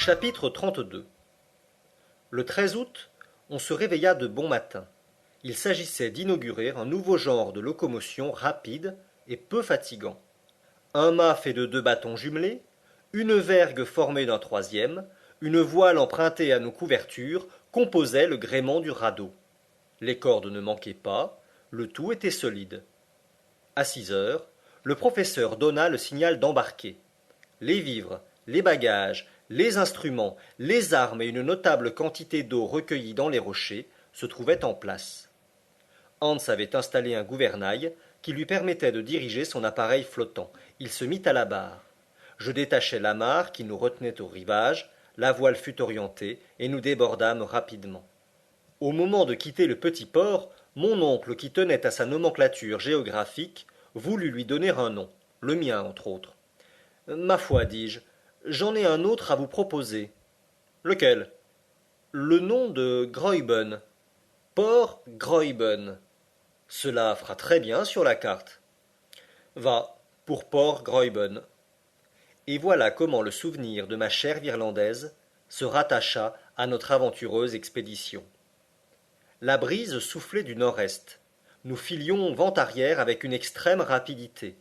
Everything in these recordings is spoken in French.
Chapitre 32. Le 13 août, on se réveilla de bon matin. Il s'agissait d'inaugurer un nouveau genre de locomotion rapide et peu fatigant. Un mât fait de deux bâtons jumelés, une vergue formée d'un troisième, une voile empruntée à nos couvertures composaient le gréement du radeau. Les cordes ne manquaient pas, le tout était solide. À 6 heures, le professeur donna le signal d'embarquer. Les vivres, les bagages, les instruments, les armes et une notable quantité d'eau recueillie dans les rochers se trouvaient en place. Hans avait installé un gouvernail qui lui permettait de diriger son appareil flottant. Il se mit à la barre. Je détachai l'amarre qui nous retenait au rivage, la voile fut orientée et nous débordâmes rapidement. Au moment de quitter le petit port, mon oncle, qui tenait à sa nomenclature géographique, voulut lui donner un nom, le mien entre autres. Ma foi, dis-je, j'en ai un autre à vous proposer. Lequel? Le nom de Graüben. Port Graüben. Cela fera très bien sur la carte. Va, pour Port Graüben. Et voilà comment le souvenir de ma chère Virlandaise se rattacha à notre aventureuse expédition. La brise soufflait du nord-est. Nous filions vent arrière avec une extrême rapidité.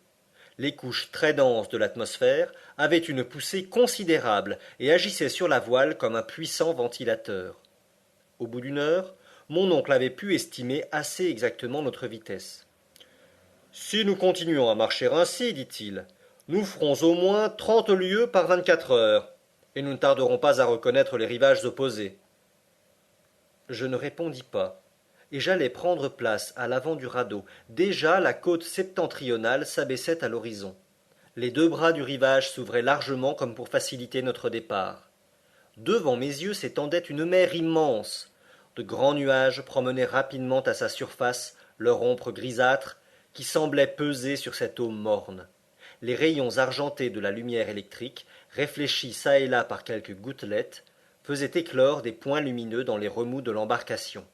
Les couches très denses de l'atmosphère avaient une poussée considérable et agissaient sur la voile comme un puissant ventilateur. Au bout d'une heure, mon oncle avait pu estimer assez exactement notre vitesse. Si nous continuons à marcher ainsi, dit-il, nous ferons au moins 30 lieues par 24 heures, et nous ne tarderons pas à reconnaître les rivages opposés. Je ne répondis pas, et j'allais prendre place à l'avant du radeau. Déjà la côte septentrionale s'abaissait à l'horizon. Les deux bras du rivage s'ouvraient largement comme pour faciliter notre départ. Devant mes yeux s'étendait une mer immense. De grands nuages promenaient rapidement à sa surface leur ombre grisâtre qui semblait peser sur cette eau morne. Les rayons argentés de la lumière électrique, réfléchis çà et là par quelques gouttelettes, faisaient éclore des points lumineux dans les remous de l'embarcation.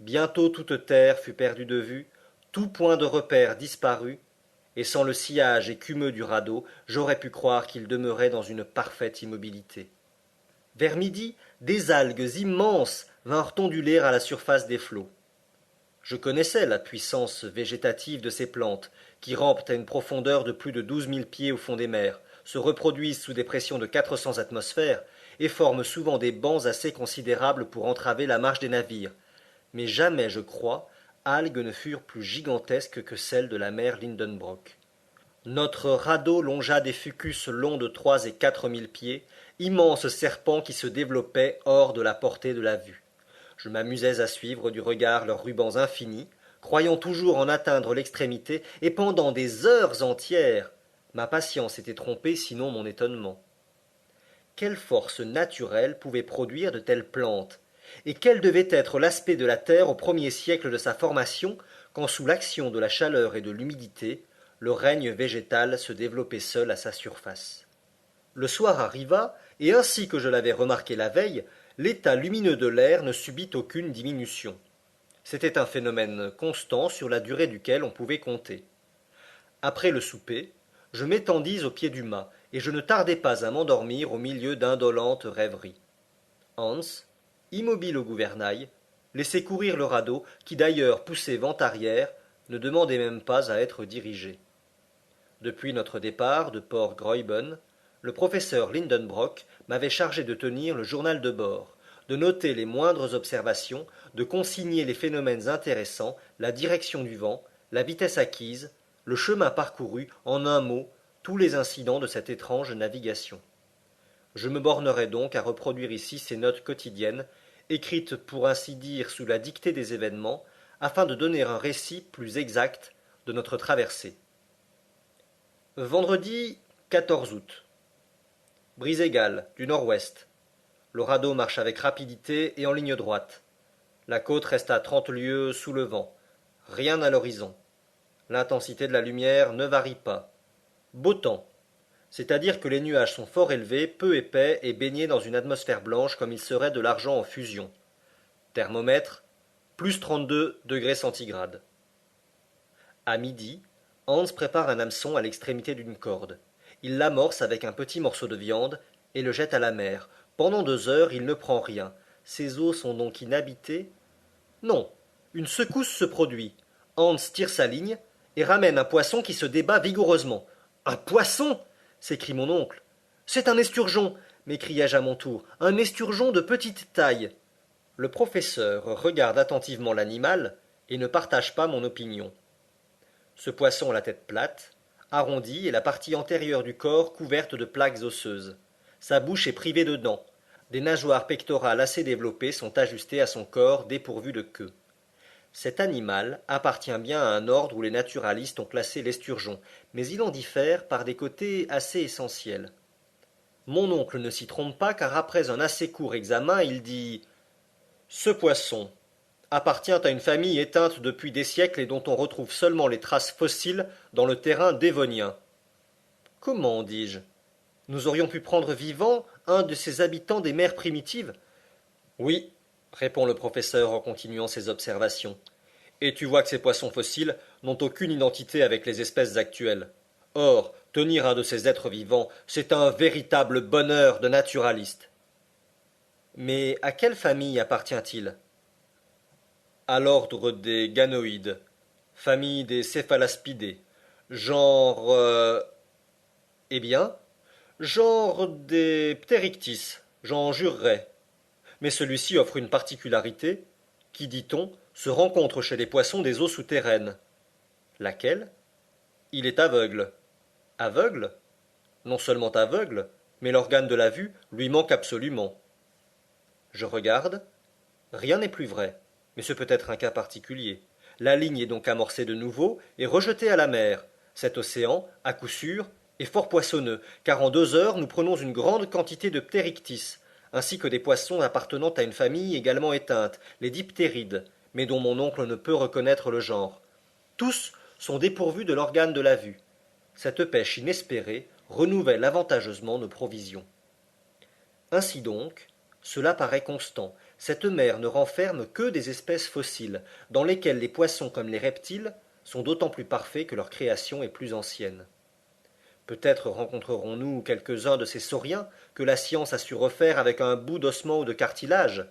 Bientôt toute terre fut perdue de vue, tout point de repère disparut, et sans le sillage écumeux du radeau, j'aurais pu croire qu'il demeurait dans une parfaite immobilité. Vers midi, des algues immenses vinrent onduler à la surface des flots. Je connaissais la puissance végétative de ces plantes, qui rampent à une profondeur de plus de 12 000 pieds au fond des mers, se reproduisent sous des pressions de 400 atmosphères et forment souvent des bancs assez considérables pour entraver la marche des navires. Mais jamais, je crois, algues ne furent plus gigantesques que celles de la mer Lindenbrock. Notre radeau longea des fucus longs de 3 et 4 000 pieds, immenses serpents qui se développaient hors de la portée de la vue. Je m'amusais à suivre du regard leurs rubans infinis, croyant toujours en atteindre l'extrémité, et pendant des heures entières, ma patience était trompée, sinon mon étonnement. Quelle force naturelle pouvait produire de telles plantes, et quel devait être l'aspect de la terre au premier siècle de sa formation, quand sous l'action de la chaleur et de l'humidité, le règne végétal se développait seul à sa surface. Le soir arriva, et ainsi que je l'avais remarqué la veille, l'état lumineux de l'air ne subit aucune diminution. C'était un phénomène constant sur la durée duquel on pouvait compter. Après le souper, je m'étendis au pied du mât, et je ne tardai pas à m'endormir au milieu d'indolentes rêveries. Hans, immobile au gouvernail, laissait courir le radeau, qui d'ailleurs poussait vent arrière, ne demandait même pas à être dirigé. Depuis notre départ de Port Graüben, le professeur Lindenbrock m'avait chargé de tenir le journal de bord, de noter les moindres observations, de consigner les phénomènes intéressants, la direction du vent, la vitesse acquise, le chemin parcouru, en un mot, tous les incidents de cette étrange navigation. Je me bornerai donc à reproduire ici ces notes quotidiennes, écrites pour ainsi dire sous la dictée des événements, afin de donner un récit plus exact de notre traversée. Vendredi 14 août. Brise égale, du nord-ouest. Le radeau marche avec rapidité et en ligne droite. La côte reste à 30 lieues sous le vent. Rien à l'horizon. L'intensité de la lumière ne varie pas. Beau temps, c'est-à-dire que les nuages sont fort élevés, peu épais et baignés dans une atmosphère blanche comme il serait de l'argent en fusion. Thermomètre, plus 32 degrés centigrades. À midi, Hans prépare un hameçon à l'extrémité d'une corde. Il l'amorce avec un petit morceau de viande et le jette à la mer. Pendant 2 heures, il ne prend rien. Ces eaux sont donc inhabitées? Non. Une secousse se produit. Hans tire sa ligne et ramène un poisson qui se débat vigoureusement. Un poisson! S'écrie mon oncle. C'est un esturgeon, m'écriai-je à mon tour. Un esturgeon de petite taille. Le professeur regarde attentivement l'animal et ne partage pas mon opinion. Ce poisson a la tête plate, arrondie et la partie antérieure du corps couverte de plaques osseuses. Sa bouche est privée de dents. Des nageoires pectorales assez développées sont ajustées à son corps dépourvu de queue. Cet animal appartient bien à un ordre où les naturalistes ont classé l'esturgeon, mais il en diffère par des côtés assez essentiels. Mon oncle ne s'y trompe pas car après un assez court examen, il dit « Ce poisson appartient à une famille éteinte depuis des siècles et dont on retrouve seulement les traces fossiles dans le terrain dévonien. » Comment, dis-je? Nous aurions pu prendre vivant un de ces habitants des mers primitives? Oui, répond le professeur en continuant ses observations. Et tu vois que ces poissons fossiles n'ont aucune identité avec les espèces actuelles. Or, tenir un de ces êtres vivants, c'est un véritable bonheur de naturaliste. Mais à quelle famille appartient-il? À l'ordre des ganoïdes, famille des céphalaspidés, genre... eh bien, genre des ptéryctis, j'en jurerais. Mais celui-ci offre une particularité qui, dit-on, se rencontre chez les poissons des eaux souterraines. Laquelle? Il est aveugle. Aveugle? Non seulement aveugle, mais l'organe de la vue lui manque absolument. Je regarde. Rien n'est plus vrai, mais ce peut être un cas particulier. La ligne est donc amorcée de nouveau et rejetée à la mer. Cet océan, à coup sûr, est fort poissonneux, car en 2 heures nous prenons une grande quantité de ptéryctis, ainsi que des poissons appartenant à une famille également éteinte, les diptérides, mais dont mon oncle ne peut reconnaître le genre. Tous sont dépourvus de l'organe de la vue. Cette pêche inespérée renouvelle avantageusement nos provisions. Ainsi donc, cela paraît constant. Cette mer ne renferme que des espèces fossiles, dans lesquelles les poissons comme les reptiles sont d'autant plus parfaits que leur création est plus ancienne. Peut-être rencontrerons-nous quelques-uns de ces sauriens que la science a su refaire avec un bout d'ossement ou de cartilage.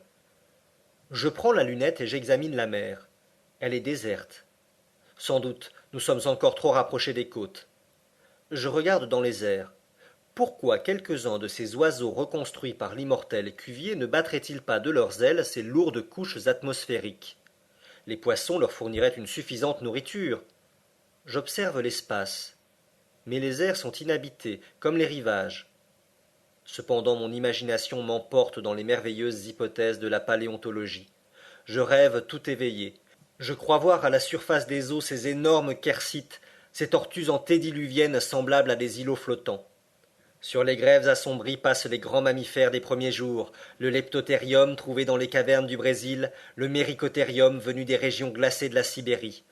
Je prends la lunette et j'examine la mer. Elle est déserte. Sans doute, nous sommes encore trop rapprochés des côtes. Je regarde dans les airs. Pourquoi quelques-uns de ces oiseaux reconstruits par l'immortel Cuvier ne battraient-ils pas de leurs ailes ces lourdes couches atmosphériques? Les poissons leur fourniraient une suffisante nourriture. J'observe l'espace. Mais les airs sont inhabités, comme les rivages. Cependant mon imagination m'emporte dans les merveilleuses hypothèses de la paléontologie. Je rêve tout éveillé. Je crois voir à la surface des eaux ces énormes quercites, ces tortues antédiluviennes semblables à des îlots flottants. Sur les grèves assombries passent les grands mammifères des premiers jours, le leptothérium trouvé dans les cavernes du Brésil, le méricothérium venu des régions glacées de la Sibérie.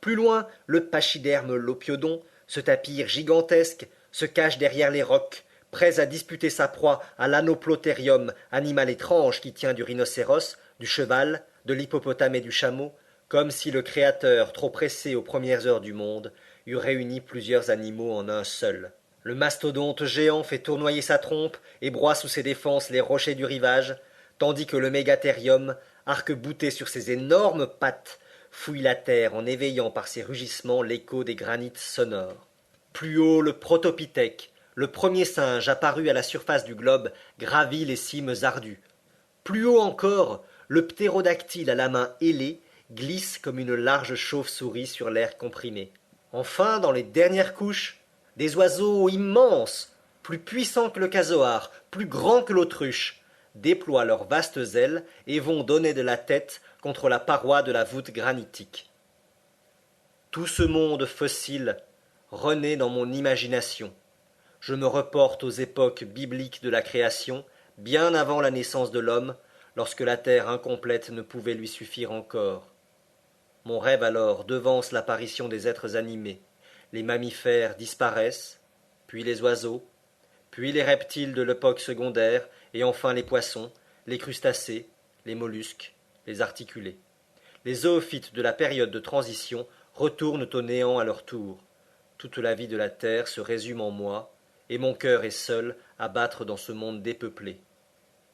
Plus loin, le pachyderme lopiodon, ce tapir gigantesque, se cache derrière les rocs, prêt à disputer sa proie à l'anoplothérium, animal étrange qui tient du rhinocéros, du cheval, de l'hippopotame et du chameau, comme si le Créateur, trop pressé aux premières heures du monde, eût réuni plusieurs animaux en un seul. Le mastodonte géant fait tournoyer sa trompe et broie sous ses défenses les rochers du rivage, tandis que le mégathérium, arc-bouté sur ses énormes pattes, fouille la terre en éveillant par ses rugissements l'écho des granits sonores. Plus haut, le protopithèque, le premier singe apparu à la surface du globe, gravit les cimes ardues. Plus haut encore, le ptérodactyle à la main ailée glisse comme une large chauve-souris sur l'air comprimé. Enfin, dans les dernières couches, des oiseaux immenses, plus puissants que le casoar, plus grands que l'autruche, déploient leurs vastes ailes et vont donner de la tête contre la paroi de la voûte granitique. Tout ce monde fossile renaît dans mon imagination. Je me reporte aux époques bibliques de la création, bien avant la naissance de l'homme, lorsque la terre incomplète ne pouvait lui suffire encore. Mon rêve alors devance l'apparition des êtres animés. Les mammifères disparaissent, puis les oiseaux, puis les reptiles de l'époque secondaire, et enfin les poissons, les crustacés, les mollusques, les articulés. Les zoophytes de la période de transition retournent au néant à leur tour. Toute la vie de la terre se résume en moi, et mon cœur est seul à battre dans ce monde dépeuplé.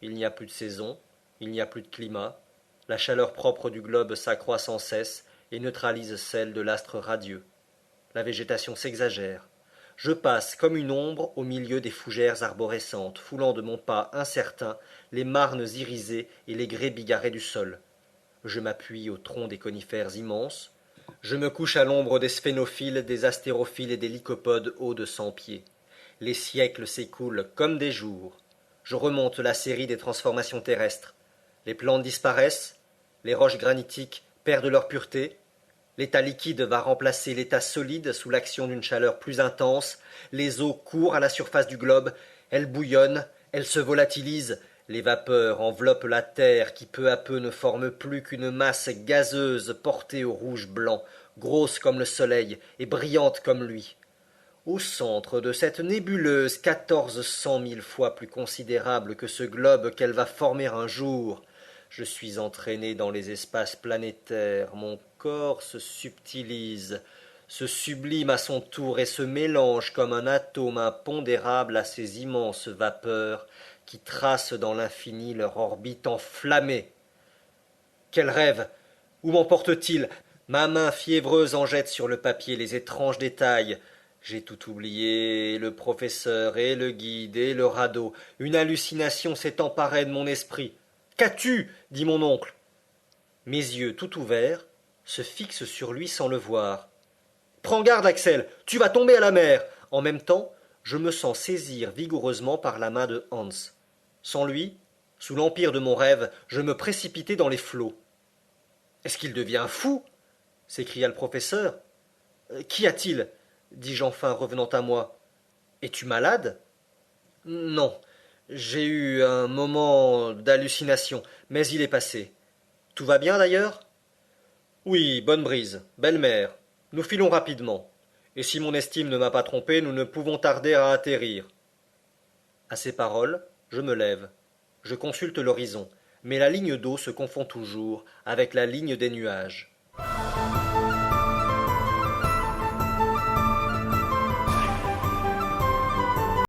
Il n'y a plus de saison, il n'y a plus de climat, la chaleur propre du globe s'accroît sans cesse et neutralise celle de l'astre radieux. La végétation s'exagère. Je passe comme une ombre au milieu des fougères arborescentes, foulant de mon pas incertain les marnes irisées et les grès bigarrés du sol. Je m'appuie au tronc des conifères immenses. Je me couche à l'ombre des sphénophiles, des astérophiles et des lycopodes hauts de 100 pieds. Les siècles s'écoulent comme des jours. Je remonte la série des transformations terrestres. Les plantes disparaissent, les roches granitiques perdent leur pureté, l'état liquide va remplacer l'état solide sous l'action d'une chaleur plus intense, les eaux courent à la surface du globe, elles bouillonnent, elles se volatilisent, les vapeurs enveloppent la terre qui peu à peu ne forme plus qu'une masse gazeuse portée au rouge blanc, grosse comme le soleil et brillante comme lui. Au centre de cette nébuleuse 1400 000 fois plus considérable que ce globe qu'elle va former un jour, je suis entraîné dans les espaces planétaires, mon corps se subtilise, se sublime à son tour et se mélange comme un atome impondérable à ces immenses vapeurs qui tracent dans l'infini leur orbite enflammée. Quel rêve! Où m'emporte-t-il? Ma main fiévreuse en jette sur le papier les étranges détails. J'ai tout oublié, le professeur et le guide et le radeau. Une hallucination s'est emparée de mon esprit. Qu'as-tu? Dit mon oncle. Mes yeux, tout ouverts, se fixent sur lui sans le voir. Prends garde, Axel, tu vas tomber à la mer. En même temps, je me sens saisir vigoureusement par la main de Hans. Sans lui, sous l'empire de mon rêve, je me précipitais dans les flots. Est-ce qu'il devient fou? S'écria le professeur. Qu'y a-t-il? Dis-je enfin, revenant à moi. Es-tu malade? Non, j'ai eu un moment d'hallucination, mais il est passé. Tout va bien d'ailleurs? Oui, bonne brise, belle mer. Nous filons rapidement. Et si mon estime ne m'a pas trompé, nous ne pouvons tarder à atterrir. À ces paroles, je me lève. Je consulte l'horizon, mais la ligne d'eau se confond toujours avec la ligne des nuages.